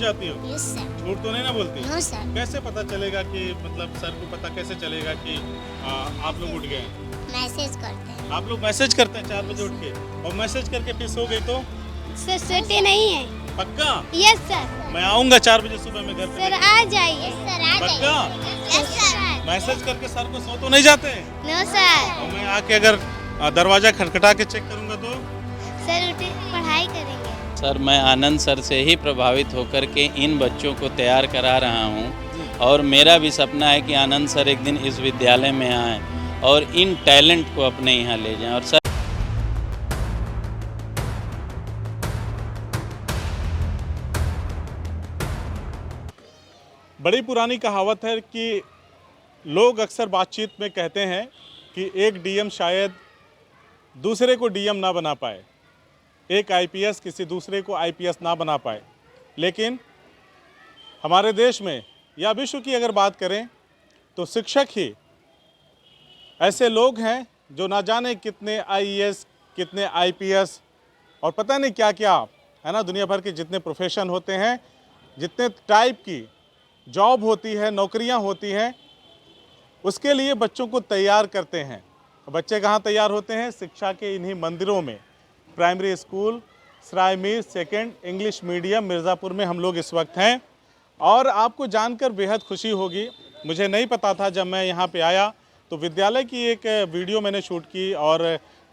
जाती हो? Yes sir. झूठ तो नहीं ना बोलती? No sir. कैसे पता चलेगा कि मतलब सर को पता कैसे चलेगा कि आप लोग उठ गए हैं? मैसेज करते हैं। आप लोग मैसेज करते हैं 4 बजे उठ के और मैसेज करके फिर सो गई तो? सर सोते नहीं है। पक्का? Yes sir. मैं आऊंगा 4 बजे सुबह में घर पे। सर आ जाइए। सर आ पक्का? Yes sir. मैसेज करके सर को सो तो नहीं जाते? No sir. और मैं आके अगर दरवाजा खटखटा के चेक करूंगा तो? सर उठे पढ़ाई करेंगे। सर मैं आनंद सर से ही प्रभावित होकर के इन बच्चों को तैयार करा रहा हूँ और मेरा भी सपना है कि आनंद सर एक दिन इस विद्यालय में आएँ और इन टैलेंट को अपने यहाँ ले जाएं। और सर बड़ी पुरानी कहावत है कि लोग अक्सर बातचीत में कहते हैं कि एक डीएम शायद दूसरे को डीएम ना बना पाए, एक आईपीएस किसी दूसरे को आईपीएस ना बना पाए, लेकिन हमारे देश में या विश्व की अगर बात करें तो शिक्षक ही ऐसे लोग हैं जो ना जाने कितने आईएएस, कितने आईपीएस और पता नहीं क्या क्या है ना, दुनिया भर के जितने प्रोफेशन होते हैं, जितने टाइप की जॉब होती है, नौकरियां होती हैं, उसके लिए बच्चों को तैयार करते हैं। बच्चे कहाँ तैयार होते हैं? शिक्षा के इन्हीं मंदिरों में। Primary school Sarai Mir second English medium Mirzapur में हम लोग इस वक्त हैं और आपको जानकर बेहद खुशी होगी। मुझे नहीं पता था जब मैं यहाँ पे आया तो विद्यालय की एक वीडियो मैंने शूट की और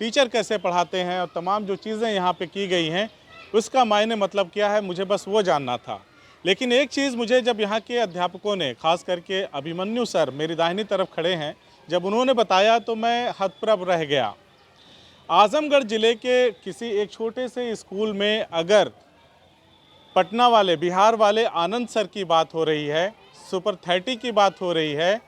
टीचर कैसे पढ़ाते हैं और तमाम जो चीज़ें यहाँ पे की गई हैं उसका मायने मतलब क्या है, मुझे बस वो जानना था। लेकिन एक चीज़ मुझे जब यहाँ के अध्यापकों ने, खास करके अभिमन्यु सर मेरी दाहिनी तरफ खड़े हैं, जब उन्होंने बताया तो मैं हतप्रभ रह गया। आजमगढ़ ज़िले के किसी एक छोटे से स्कूल में अगर पटना वाले, बिहार वाले आनंद सर की बात हो रही है, सुपर 30 की बात हो रही है,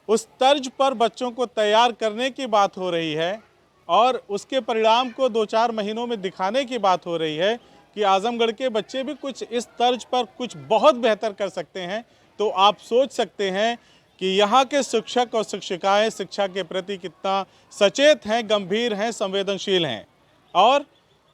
उस तर्ज पर बच्चों को तैयार करने की बात हो रही है और उसके परिणाम को 2-4 महीनों में दिखाने की बात हो रही है कि आजमगढ़ के बच्चे भी कुछ इस तर्ज पर कुछ बहुत बेहतर कर सकते हैं, तो आप सोच सकते हैं कि यहाँ के शिक्षक और शिक्षिकाएं शिक्षा के प्रति कितना सचेत हैं, गंभीर हैं, संवेदनशील हैं। और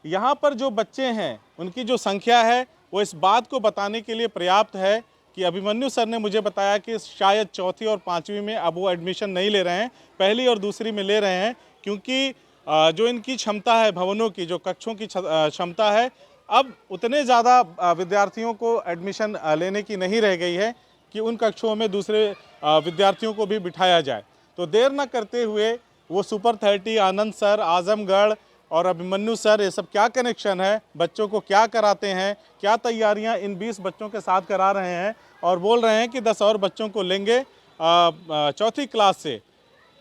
यहाँ पर जो बच्चे हैं उनकी जो संख्या है वो इस बात को बताने के लिए पर्याप्त है कि अभिमन्यु सर ने मुझे बताया कि शायद चौथी और पाँचवीं में अब वो एडमिशन नहीं ले रहे हैं, पहली और दूसरी में ले रहे हैं, क्योंकि जो इनकी क्षमता है, भवनों की जो कक्षों की क्षमता है, अब उतने ज़्यादा विद्यार्थियों को एडमिशन लेने की नहीं रह गई है कि उन कक्षों में दूसरे विद्यार्थियों को भी बिठाया जाए। तो देर न करते हुए वो सुपर 30, आनंद सर, आजमगढ़ और अभिमन्यु सर, ये सब क्या कनेक्शन है, बच्चों को क्या कराते हैं, क्या तैयारियां इन 20 बच्चों के साथ करा रहे हैं और बोल रहे हैं कि 10 और बच्चों को लेंगे चौथी क्लास से।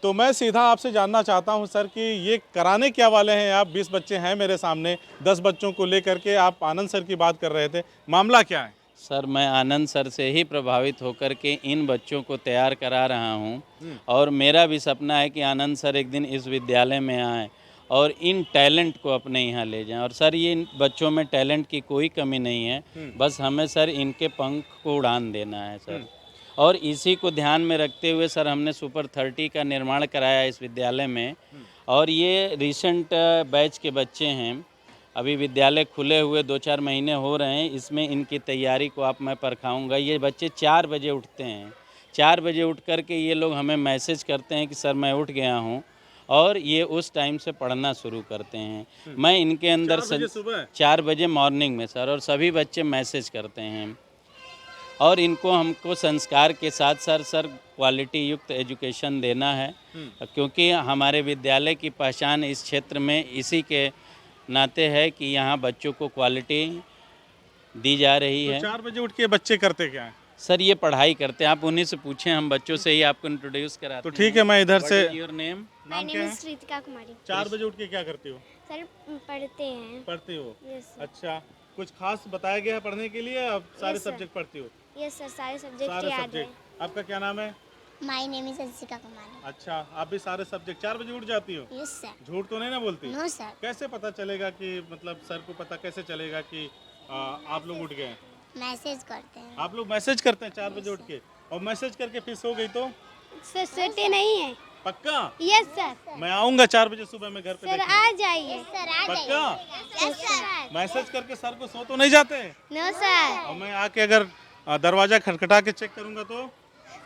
तो मैं सीधा आपसे जानना चाहता हूं सर कि ये कराने क्या वाले हैं आप? 20 बच्चे हैं मेरे सामने, 10 बच्चों को लेकर के आप आनंद सर की बात कर रहे थे, मामला क्या है? सर मैं आनंद सर से ही प्रभावित होकर के इन बच्चों को तैयार करा रहा हूँ और मेरा भी सपना है कि आनंद सर एक दिन इस विद्यालय में आएँ और इन टैलेंट को अपने यहाँ ले जाएं। और सर ये इन बच्चों में टैलेंट की कोई कमी नहीं है, बस हमें सर इनके पंख को उड़ान देना है सर। और इसी को ध्यान में रखते हुए सर हमने सुपर 30 का निर्माण कराया इस विद्यालय में और ये रिसेंट बैच के बच्चे हैं। अभी विद्यालय खुले हुए 2-4 महीने हो रहे हैं, इसमें इनकी तैयारी को आप मैं परखाऊंगा। ये बच्चे 4 बजे उठते हैं, 4 बजे उठ कर के ये लोग हमें मैसेज करते हैं कि सर मैं उठ गया हूँ और ये उस टाइम से पढ़ना शुरू करते हैं। मैं इनके अंदर 4 बजे मॉर्निंग में सर, और सभी बच्चे मैसेज करते हैं और इनको हमको संस्कार के साथ सर क्वालिटी युक्त एजुकेशन देना है, क्योंकि हमारे विद्यालय की पहचान इस क्षेत्र में इसी के नाते है कि यहाँ बच्चों को क्वालिटी दी जा रही है। 4 बजे उठ के बच्चे करते क्या हैं? सर ये पढ़ाई करते हैं, आप उन्हीं से पूछें, हम बच्चों से ही आपको इंट्रोड्यूस कराते तो हैं। ठीक है, मैं इधर से। Your name? My name is Shritika Kumari. 4 बजे उठ के क्या करती हो? सर पढ़ते हैं। पढ़ती हो? Yes sir. अच्छा, कुछ खास बताया गया है पढ़ने के लिए? आप सारे Yes, sir. सब्जेक्ट पढ़ती हो? यस सर, सारे सब्जेक्ट सारे याद है। सब्जेक्ट। आपका क्या नाम है? माय नेम इज अंशिका कुमारी। अच्छा, आप भी सारे सब्जेक्ट 4 बजे उठ जाती हो? Yes sir. झूठ तो नहीं ना बोलती? No sir. कैसे पता चलेगा कि मतलब सर को पता कैसे चलेगा कि आप लोग उठ गए हैं? मैसेज करते हैं। आप लोग मैसेज करते हैं 4 बजे उठ के और मैसेज करके फिर सो गई तो? सर सोते नहीं है। पक्का? Yes sir. मैं आऊंगा 4 बजे सुबह में घर पे सर देखने। आ जाइए। सर आ पक्का? Yes sir. मैसेज करके सर को सो तो नहीं जाते? No sir. और मैं आके अगर दरवाजा खटखटा के चेक करूंगा तो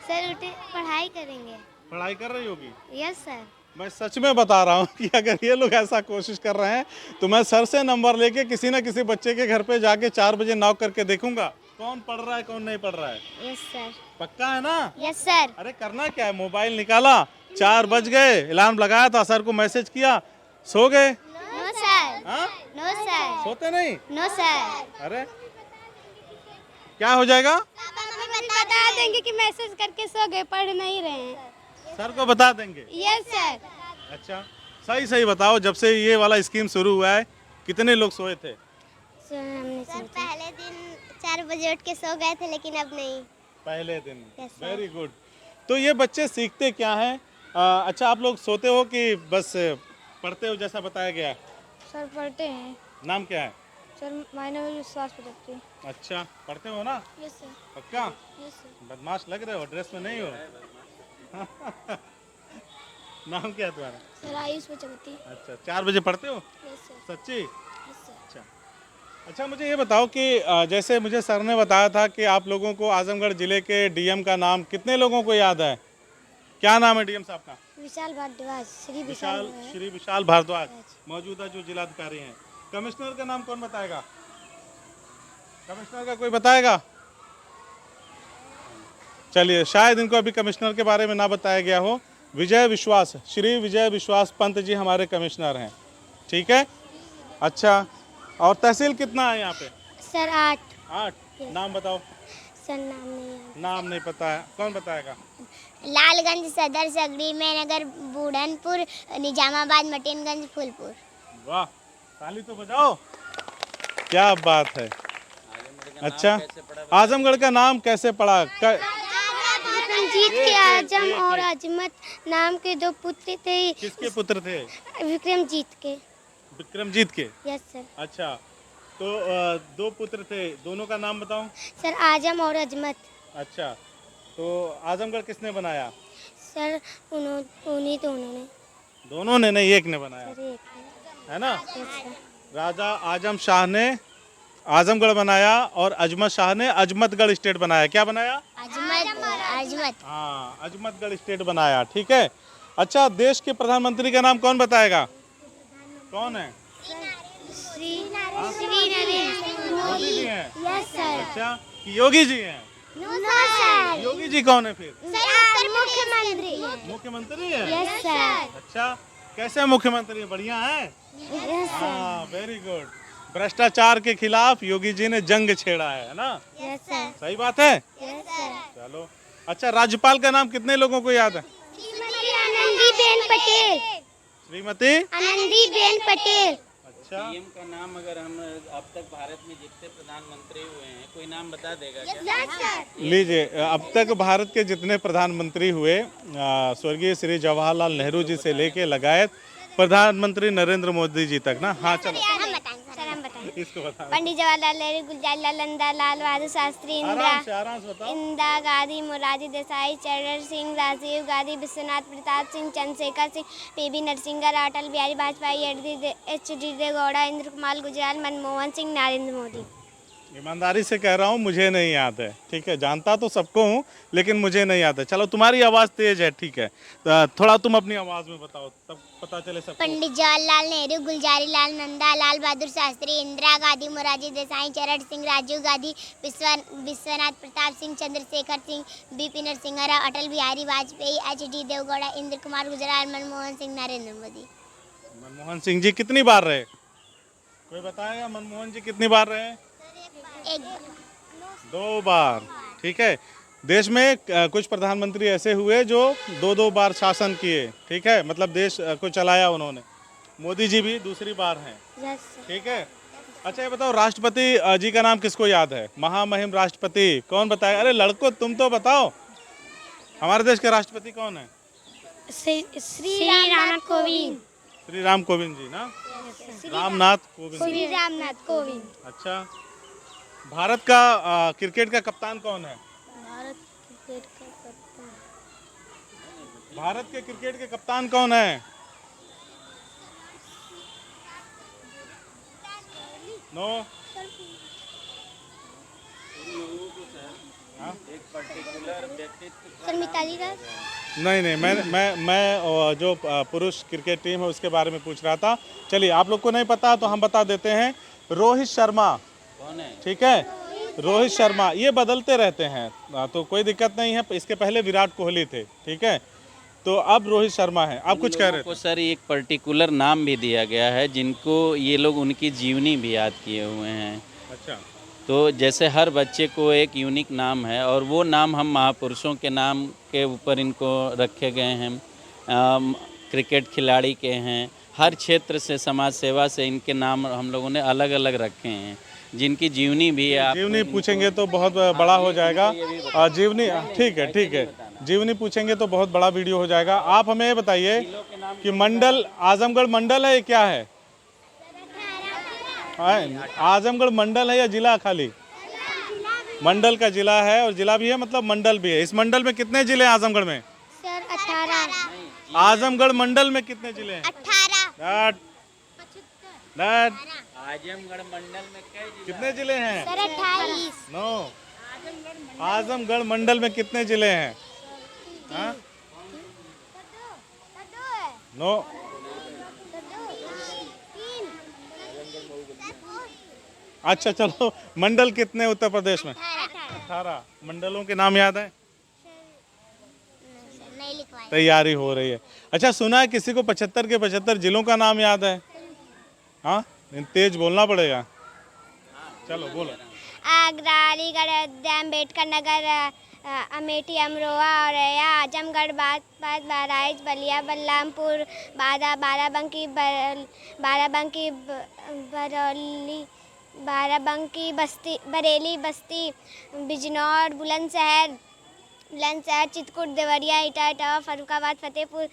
सर उठे पढ़ाई करेंगे। पढ़ाई कर रही होगी? Yes sir. मैं सच में बता रहा हूँ कि अगर ये लोग ऐसा कोशिश कर रहे हैं तो मैं सर से नंबर लेके किसी ना किसी बच्चे के घर पे जाके 4 बजे नॉक करके देखूंगा कौन पढ़ रहा है कौन नहीं पढ़ रहा है। Yes sir. पक्का है ना? Yes sir. अरे करना क्या है, मोबाइल निकाला, 4 बज गए, अलार्म लगाया था, सर को मैसेज किया, सो गए। No sir. हाँ, नो सर। सोते नहीं? No sir. अरे क्या हो जाएगा? मम्मी बता देंगे कि मैसेज करके सो गए, पढ़ नहीं रहे हैं। सर को बता देंगे? Yes sir. अच्छा सही सही बताओ, जब से ये वाला स्कीम शुरू हुआ है कितने लोग सोए थे? सर पहले दिन 4 बजे उठ के सो गए थे लेकिन अब नहीं। पहले दिन? Yes, sir. Very good. तो ये बच्चे सीखते क्या हैं? अच्छा आप लोग सोते हो कि बस पढ़ते हो जैसा बताया गया? सर पढ़ते हैं। नाम क्या है? सर माय नेम इज विश्वास प्रजापति। अच्छा पढ़ते हो ना? Yes sir. पक्का? Yes sir. बदमाश लग रहे हो, ड्रेस में नहीं हो। नाम क्या है तुम्हारा? सर आयुष प्रजापति। अच्छा 4 बजे पढ़ते हो? Yes sir. सच्ची? Yes sir. अच्छा अच्छा मुझे ये बताओ कि जैसे मुझे सर ने बताया था कि आप लोगों को आजमगढ़ जिले के डीएम का नाम कितने लोगों को याद है? क्या नाम है डीएम साहब का? विशाल भारद्वाज। श्री श्री विशाल भारद्वाज, मौजूदा जो जिलाधिकारी हैं। कमिश्नर का नाम कौन बताएगा? कमिश्नर का कोई बताएगा? चलिए शायद इनको अभी कमिश्नर के बारे में ना बताया गया हो। विजय विश्वास, श्री विजय विश्वास पंत जी हमारे कमिश्नर हैं। ठीक है, अच्छा और तहसील कितना है यहाँ पे? सर 8। 8। नाम बताओ। सर नाम नहीं है। नाम नहीं पता है, कौन बताएगा? लालगंज, सदर, सगड़ी, मेनगर, बूढ़नपुर, निजामाबाद, मटिनगंज, फूलपुर। वाह, ताली तो बजाओ, क्या बात है। अच्छा आजमगढ़ का नाम कैसे पड़ा? विक्रमजीत के आजम और अजमत नाम के 2 पुत्र थे। किसके पुत्र थे? विक्रमजीत के। विक्रमजीत के? Yes sir. अच्छा तो 2 पुत्र थे, दोनों का नाम बताओ। सर आजम और अजमत। अच्छा तो आजमगढ़ किसने बनाया? सर उन्होंने। दोनों ने नहीं, एक ने बनाया सर एक है ना? Yes sir. राजा आजम शाह ने आजमगढ़ बनाया और अजमत शाह ने अजमतगढ़ स्टेट बनाया। क्या बनाया? अजमत। हाँ अजमतगढ़ स्टेट बनाया। ठीक है, अच्छा देश के प्रधानमंत्री का नाम कौन बताएगा? कौन है? श्री नरेंद्र मोदी जी हैं? Yes sir. अच्छा कि योगी जी हैं? No sir. योगी जी कौन है फिर? मुख्यमंत्री। मुख्यमंत्री है? Yes sir. अच्छा कैसे मुख्यमंत्री? बढ़िया है। Yes sir. हाँ वेरी गुड। भ्रष्टाचार के खिलाफ योगी जी ने जंग छेड़ा है ना? Yes sir. सही बात है। Yes sir. चलो अच्छा राज्यपाल का नाम कितने लोगों को याद है? आनंदीबेन पटेल। श्रीमती आनंदीबेन पटेल। अच्छा पीएम का नाम अगर हम अब तक भारत में जितने प्रधानमंत्री हुए हैं कोई नाम बता देगा क्या? Yes sir. लीजिए अब तक भारत के जितने प्रधानमंत्री हुए स्वर्गीय श्री जवाहरलाल नेहरू जी से लेके लगायत प्रधानमंत्री नरेंद्र मोदी जी तक ना? हाँ चलो हम बताएंगे सर हम बताएं। इसको बता। पंडित जवाहरलाल नेहरू, गुलजारीलाल नंदा, लाल बहादुर शास्त्री, आराम से बताओ। इंदिरा गांधी, मोरारजी देसाई, चरण सिंह, राजीव गांधी, विश्वनाथ प्रताप सिंह, चंद्रशेखर सिंह, पीवी नरसिंह राव, अटल बिहारी वाजपेयी, एच.डी. देवेगौड़ा, इंद्र कुमार गुजराल, मनमोहन सिंह, नरेंद्र मोदी। ईमानदारी से कह रहा हूँ मुझे नहीं याद है। ठीक है, जानता तो सबको हूँ लेकिन मुझे नहीं याद है। चलो तुम्हारी आवाज़ तेज है, ठीक है, तो थोड़ा तुम अपनी आवाज़ में बताओ तब पता चले सबको। पंडित जवाहरलाल नेहरू, गुलजारीलाल नंदा, लाल बहादुर शास्त्री, इंदिरा गांधी, मोरारजी देसाई, चरण सिंह, राजीव गांधी, विश्वनाथ प्रताप सिंह, चंद्रशेखर सिंह, बीपी नरसिंह राव, अटल बिहारी वाजपेयी, एच.डी. देवेगौड़ा, इंद्र कुमार गुजराल, मनमोहन सिंह, नरेंद्र मोदी। मनमोहन सिंह जी कितनी बार रहे? कोई बताएगा मनमोहन जी कितनी बार रहे? एक 2 बार। ठीक है, देश में कुछ प्रधानमंत्री ऐसे हुए जो 2 बार शासन किए। ठीक है, मतलब देश को चलाया उन्होंने। मोदी जी भी दूसरी बार हैं। Yes sir. ठीक है, अच्छा ये बताओ राष्ट्रपति जी का नाम किसको याद है? महामहिम राष्ट्रपति कौन बताएगा? अरे लड़को तुम तो बताओ, हमारे देश के राष्ट्रपति कौन है? श्री रामनाथ कोविंद। श्री राम कोविंद जी ना? रामनाथ कोविंद जी। श्री रामनाथ कोविंद। अच्छा भारत का क्रिकेट का कप्तान कौन है? भारत के क्रिकेट के कप्तान कौन है? नो। एक पर्टिकुलर व्यक्तित्व सर मिताली राज। नहीं नहीं, मैं जो पुरुष क्रिकेट टीम है उसके बारे में पूछ रहा था। चलिए, आप लोग को नहीं पता तो हम बता देते हैं। रोहित शर्मा। कौन है? ठीक है, रोहित शर्मा। ये बदलते रहते हैं तो कोई दिक्कत नहीं है। इसके पहले विराट कोहली थे, ठीक है, तो अब रोहित शर्मा है। आप कुछ कह रहे को थे? सर एक पर्टिकुलर नाम भी दिया गया है जिनको ये लोग उनकी जीवनी भी याद किए हुए हैं। अच्छा। तो जैसे हर बच्चे को एक यूनिक नाम है और वो नाम हम महापुरुषों के नाम के ऊपर इनको रखे गए हैं। क्रिकेट खिलाड़ी के हैं, हर क्षेत्र से समाज सेवा से इनके नाम हम लोगों ने अलग अलग रखे हैं जिनकी जीवनी भी आप जीवनी पूछेंगे तो बहुत बड़ा हो जाएगा। जीवनी, ठीक है ठीक है, जीवनी पूछेंगे तो बहुत बड़ा वीडियो हो जाएगा। आप हमें ये बताइए कि मंडल, आजमगढ़ मंडल है, क्या है? आजमगढ़ मंडल है या जिला? खाली मंडल का जिला है, और जिला भी है मतलब मंडल भी है। इस मंडल में कितने जिले हैं आजमगढ़ में? सर 18। आजमगढ़ मंडल में कितने जिले हैं? 18। आजमगढ़ मंडल में कितने जिले हैं? सर 28। नो, आजमगढ़ मंडल में कितने जिले हैं? हाँ? नो, अच्छा चलो, मंडल कितने उत्तर प्रदेश में? 18 मंडलों के नाम याद है? नहीं लिखवाए। तैयारी हो रही है। अच्छा, सुना है किसी को 75 के 75 जिलों का नाम याद है? हाँ, तेज बोलना पड़ेगा। चलो बोलो। आगरा, अलीगढ़, अयोध्या, अम्बेडकर नगर, अमेठी, अमरोहा, औरैया, आजमगढ़, बागपत, बहराइच, बलिया, बलरामपुर, बाराबंकी, बस्ती, बरेली, बस्ती, बिजनौर, बुलंदशहर, चित्रकूट, देवरिया, इटावा, फर्रुखाबाद, फतेहपुर,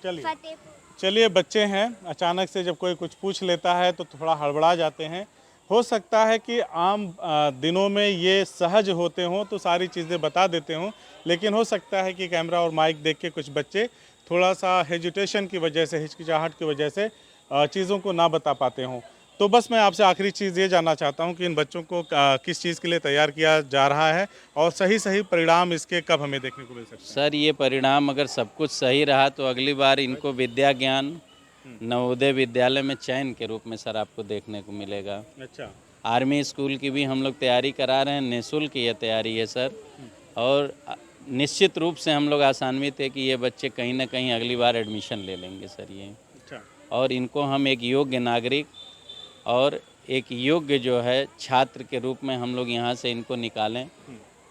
चलिए फतेहपुर। चलिए, बच्चे हैं, अचानक से जब कोई कुछ पूछ लेता है तो थोड़ा हड़बड़ा जाते हैं। हो सकता है कि आम दिनों में ये सहज होते हों तो सारी चीज़ें बता देते हों, लेकिन हो सकता है कि कैमरा और माइक देख के कुछ बच्चे थोड़ा सा हेजिटेशन की वजह से, हिचकिचाहट की वजह से चीज़ों को ना बता पाते हों। तो बस मैं आपसे आखिरी चीज़ ये जानना चाहता हूँ कि इन बच्चों को किस चीज़ के लिए तैयार किया जा रहा है और सही परिणाम इसके कब हमें देखने को मिल सकते हैं? सर ये परिणाम अगर सब कुछ सही रहा तो अगली बार इनको विद्या ज्ञान नवोदय विद्यालय में चयन के रूप में सर आपको देखने को मिलेगा। अच्छा। आर्मी स्कूल की भी हम लोग तैयारी करा रहे हैं, निःशुल्क ये तैयारी है सर, और निश्चित रूप से हम लोग आशान्वित है कि ये बच्चे कहीं ना कहीं अगली बार एडमिशन ले लेंगे सर ये। अच्छा। और इनको हम एक योग्य नागरिक और एक योग्य जो है छात्र के रूप में हम लोग यहाँ से इनको निकालें,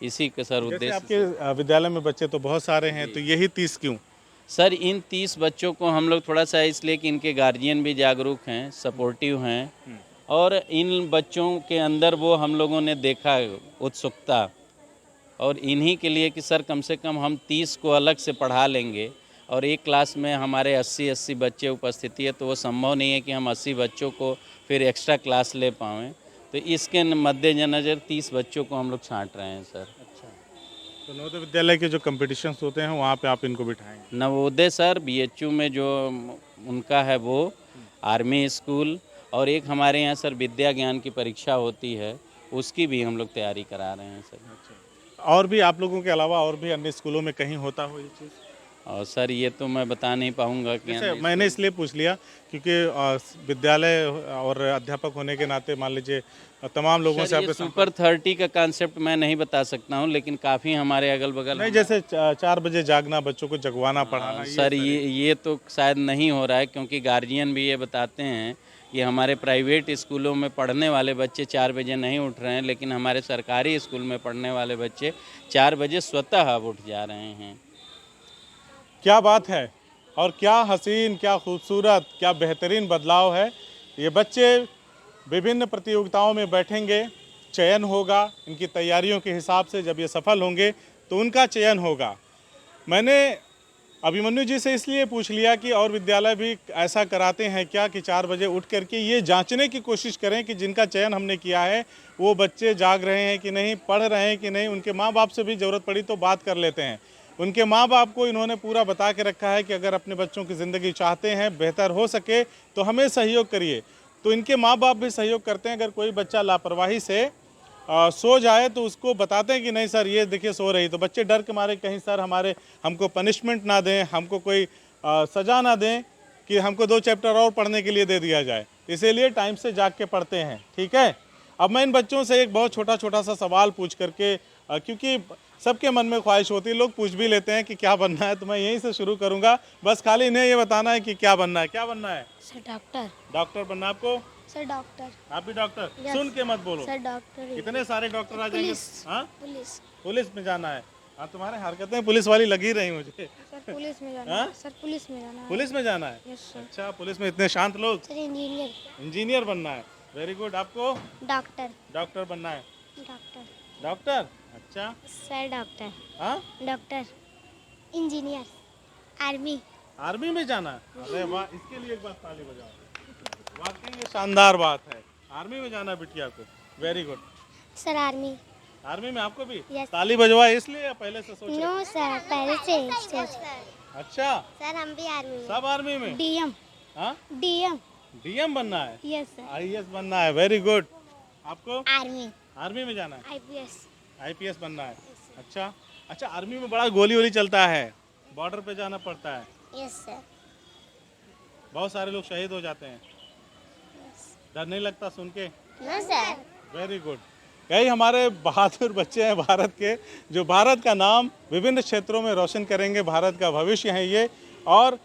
इसी का सर जैसे उद्देश्य। आपके विद्यालय में बच्चे तो बहुत सारे हैं, तो यही 30 क्यों? सर इन 30 बच्चों को हम लोग थोड़ा सा इसलिए कि इनके गार्जियन भी जागरूक हैं, सपोर्टिव हैं, और इन बच्चों के अंदर वो हम लोगों ने देखा उत्सुकता, और इन्हीं के लिए कि सर कम से कम हम 30 को अलग से पढ़ा लेंगे और एक क्लास में हमारे 80 बच्चे उपस्थिति है तो वो संभव नहीं है कि हम 80 बच्चों को फिर एक्स्ट्रा क्लास ले पाएँ, तो इसके मद्देनज़र 30 बच्चों को हम लोग छांट रहे हैं सर। अच्छा, तो नवोदय विद्यालय के जो कॉम्पिटिशन्स होते हैं वहाँ पे आप इनको बिठाएंगे? नवोदय सर BHU में जो उनका है वो, आर्मी स्कूल, और एक हमारे यहाँ सर विद्या ज्ञान की परीक्षा होती है उसकी भी हम लोग तैयारी करा रहे हैं सर। अच्छा, और भी आप लोगों के अलावा और भी अन्य स्कूलों में कहीं होता हो ये चीज़? और सर ये तो मैं बता नहीं पाऊँगा कि जैसे मैंने इसलिए पूछ लिया क्योंकि विद्यालय और अध्यापक होने के नाते मान लीजिए तमाम लोगों से आपके सुपर 30 का कॉन्सेप्ट मैं नहीं बता सकता हूँ, लेकिन काफ़ी हमारे अगल बगल नहीं, जैसे 4 बजे जागना, बच्चों को जगवाना, पढ़ाना, सर ये तो शायद नहीं हो रहा है, क्योंकि गार्जियन भी ये बताते हैं कि हमारे प्राइवेट स्कूलों में पढ़ने वाले बच्चे 4 बजे नहीं उठ रहे हैं, लेकिन हमारे सरकारी स्कूल में पढ़ने वाले बच्चे 4 बजे स्वतः उठ जा रहे हैं। क्या बात है, और क्या हसीन, क्या खूबसूरत, क्या बेहतरीन बदलाव है। ये बच्चे विभिन्न प्रतियोगिताओं में बैठेंगे, चयन होगा इनकी तैयारियों के हिसाब से। जब ये सफल होंगे तो उनका चयन होगा। मैंने अभिमन्यु जी से इसलिए पूछ लिया कि और विद्यालय भी ऐसा कराते हैं क्या कि 4 बजे उठ करके ये जांचने की कोशिश करें कि जिनका चयन हमने किया है वो बच्चे जाग रहे हैं कि नहीं, पढ़ रहे हैं कि नहीं। उनके माँ बाप से भी ज़रूरत पड़ी तो बात कर लेते हैं। उनके माँ बाप को इन्होंने पूरा बता के रखा है कि अगर अपने बच्चों की ज़िंदगी चाहते हैं, बेहतर हो सके तो हमें सहयोग करिए। तो इनके माँ बाप भी सहयोग करते हैं। अगर कोई बच्चा लापरवाही से सो जाए तो उसको बताते हैं कि नहीं सर ये देखिए सो रही, तो बच्चे डर के मारे कहीं सर हमको पनिशमेंट ना दें, हमको कोई सज़ा ना दें कि हमको 2 चैप्टर और पढ़ने के लिए दे दिया जाए। इसीलिए टाइम से जाग के पढ़ते हैं। ठीक है, अब मैं इन बच्चों से एक बहुत छोटा सा सवाल पूछ करके क्योंकि सबके मन में ख्वाहिश होती है, लोग पूछ भी लेते हैं कि क्या बनना है, तो मैं यहीं से शुरू करूँगा। बस खाली इन्हें ये बताना है कि क्या बनना है। क्या बनना है? Sir doctor. डॉक्टर बनना है आपको? Sir doctor. आप भी डॉक्टर? सुन के मत बोलो। Sir doctor. कितने सारे डॉक्टर आ जाएंगे? हाँ, पुलिस। पुलिस में जाना है। हाँ, तुम्हारे हरकतें पुलिस वाली लगी रही मुझे। सर पुलिस में जाना हाँ? है। सर पुलिस में जाना है। पुलिस में जाना है? Yes sir. अच्छा, पुलिस में इतने शांत लोग। Sir engineer. इंजीनियर बनना है, वेरी गुड। आपको? डॉक्टर। डॉक्टर बनना है। डॉक्टर। डॉक्टर, अच्छा। Sir doctor. हाँ, डॉक्टर। इंजीनियर। आर्मी। आर्मी में जाना है? अरे वाह, इसके लिए एक बार ताली बजाओ। वाकई ये शानदार बात है, आर्मी में जाना है बिटिया को, very good. Sir army. Army में आपको भी? Yes. ताली बजवाए इसलिए या पहले से सोच रहे? नो सर, पहले से। अच्छा, सर हम भी आर्मी में। सब आर्मी में? डीएम। हाँ, डीएम। डीएम बनना है? Yes sir. आईएएस बनना है, वेरी गुड। आपको? आर्मी। आर्मी में जाना है? आईपीएस। आईपीएस बनना है, अच्छा। अच्छा, आर्मी में बड़ा गोली वोली चलता है, बॉर्डर पे जाना पड़ता है, यस सर। बहुत सारे लोग शहीद हो जाते हैं, डर नहीं लगता सुन के? No sir. Very good. यही हमारे बहादुर बच्चे हैं भारत के, जो भारत का नाम विभिन्न क्षेत्रों में रोशन करेंगे। भारत का भविष्य है ये, और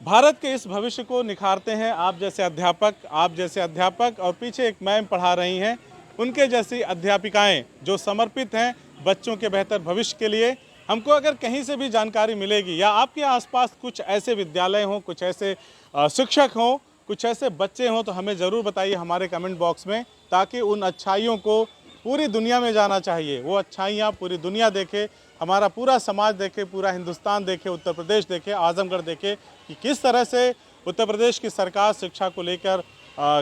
भारत के इस भविष्य को निखारते हैं आप जैसे अध्यापक और पीछे एक मैम पढ़ा रही हैं, उनके जैसी अध्यापिकाएं जो समर्पित हैं बच्चों के बेहतर भविष्य के लिए। हमको अगर कहीं से भी जानकारी मिलेगी या आपके आसपास कुछ ऐसे विद्यालय हों, कुछ ऐसे शिक्षक हों, कुछ ऐसे बच्चे हों, तो हमें ज़रूर बताइए हमारे कमेंट बॉक्स में, ताकि उन अच्छाइयों को पूरी दुनिया में जाना चाहिए। वो अच्छाइयाँ पूरी दुनिया देखे, हमारा पूरा समाज देखे, पूरा हिंदुस्तान देखे, उत्तर प्रदेश देखे, आजमगढ़ देखे कि किस तरह से उत्तर प्रदेश की सरकार शिक्षा को लेकर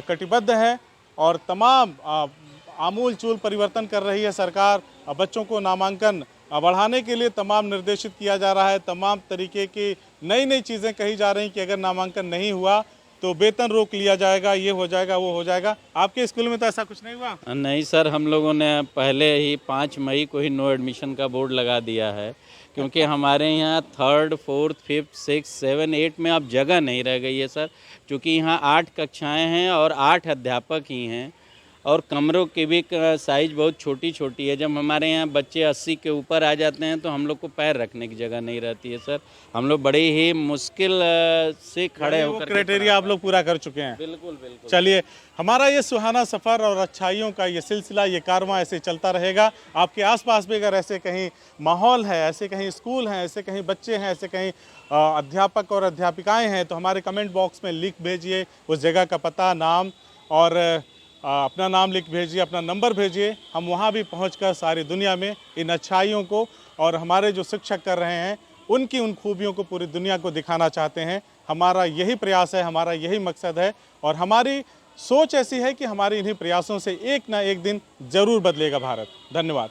कटिबद्ध है और तमाम आमूल चूल परिवर्तन कर रही है सरकार। बच्चों को नामांकन बढ़ाने के लिए तमाम निर्देशित किया जा रहा है, तमाम तरीके की नई चीज़ें कही जा रही कि अगर नामांकन नहीं हुआ तो वेतन रोक लिया जाएगा, ये हो जाएगा, वो हो जाएगा। आपके स्कूल में तो ऐसा कुछ नहीं हुआ? नहीं सर, हम लोगों ने पहले ही 5 मई को ही नो एडमिशन का बोर्ड लगा दिया है, क्योंकि हमारे यहाँ 3rd, 4th, 5th, 6th, 7, 8 में अब जगह नहीं रह गई है सर, क्योंकि यहाँ 8 कक्षाएं हैं और 8 अध्यापक ही हैं, और कमरों की भी साइज़ बहुत छोटी है। जब हमारे यहाँ बच्चे 80 के ऊपर आ जाते हैं तो हम लोग को पैर रखने की जगह नहीं रहती है सर। हम लोग बड़े ही मुश्किल से खड़े होकर क्राइटेरिया आप लोग पूरा कर चुके हैं। बिल्कुल बिल्कुल। चलिए, हमारा ये सुहाना सफ़र और अच्छाइयों का ये सिलसिला, ये कारवां ऐसे चलता रहेगा। आपके आसपास भी अगर ऐसे कहीं माहौल है, ऐसे कहीं स्कूल हैं, ऐसे कहीं बच्चे हैं, ऐसे कहीं अध्यापक और अध्यापिकाएं हैं, तो हमारे कमेंट बॉक्स में लिख भेजिए उस जगह का पता, नाम, और अपना नाम लिख भेजिए, अपना नंबर भेजिए। हम वहाँ भी पहुँचकर सारी दुनिया में इन अच्छाइयों को और हमारे जो शिक्षक कर रहे हैं उनकी उन खूबियों को पूरी दुनिया को दिखाना चाहते हैं। हमारा यही प्रयास है, हमारा यही मकसद है, और हमारी सोच ऐसी है कि हमारे इन्हीं प्रयासों से एक ना एक दिन ज़रूर बदलेगा भारत। धन्यवाद।